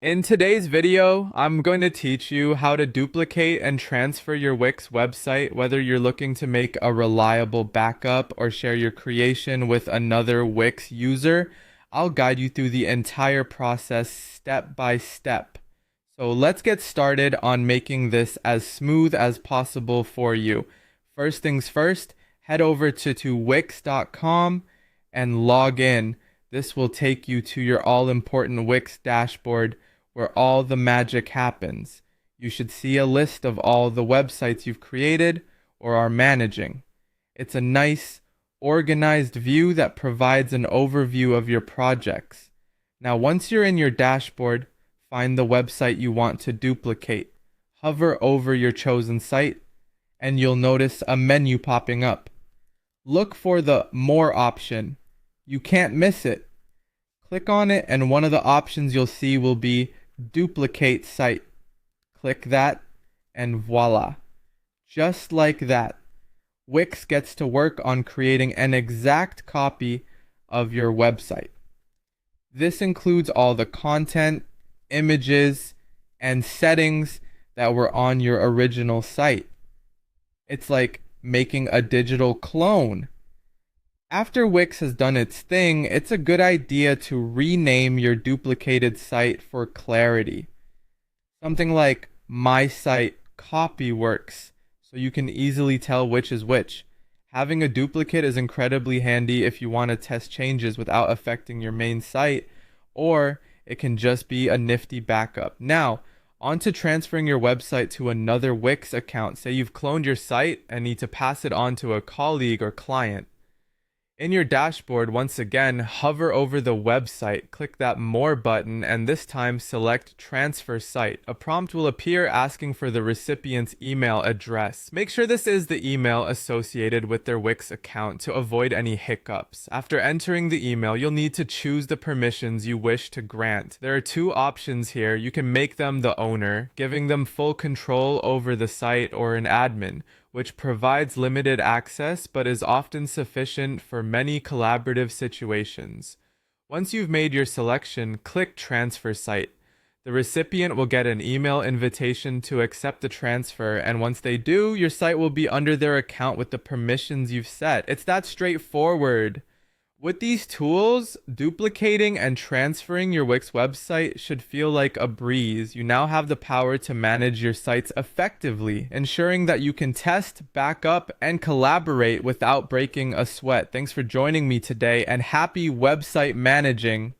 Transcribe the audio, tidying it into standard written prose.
In today's video, I'm going to teach you how to duplicate and transfer your Wix website, whether you're looking to make a reliable backup or share your creation with another Wix user. I'll guide you through the entire process step by step. So let's get started on making this as smooth as possible for you. First things first, head over to wix.com and log in. This will take you to your all-important Wix dashboard where all the magic happens. You should see a list of all the websites you've created or are managing. It's a nice, organized view that provides an overview of your projects. Now, once you're in your dashboard, find the website you want to duplicate. Hover over your chosen site, and you'll notice a menu popping up. Look for the More option. You can't miss it. Click on it, and one of the options you'll see will be Duplicate Site. Click that, and voila. Just like that, Wix gets to work on creating an exact copy of your website. This includes all the content, images, and settings that were on your original site. It's like making a digital clone. After Wix has done its thing, it's a good idea to rename your duplicated site for clarity. Something like My Site Copyworks, so you can easily tell which is which. Having a duplicate is incredibly handy if you want to test changes without affecting your main site, or it can just be a nifty backup. Now, on to transferring your website to another Wix account. Say you've cloned your site and need to pass it on to a colleague or client. In your dashboard, once again, hover over the website, click that More button, and this time select Transfer Site. A prompt will appear asking for the recipient's email address. Make sure this is the email associated with their Wix account to avoid any hiccups. After entering the email, you'll need to choose the permissions you wish to grant. There are two options here. You can make them the owner, giving them full control over the site, or an admin, which provides limited access but is often sufficient for many collaborative situations. Once you've made your selection, click Transfer Site. The recipient will get an email invitation to accept the transfer, and once they do, your site will be under their account with the permissions you've set. It's that straightforward. With these tools, duplicating and transferring your Wix website should feel like a breeze. You now have the power to manage your sites effectively, ensuring that you can test, back up, and collaborate without breaking a sweat. Thanks for joining me today, and happy website managing.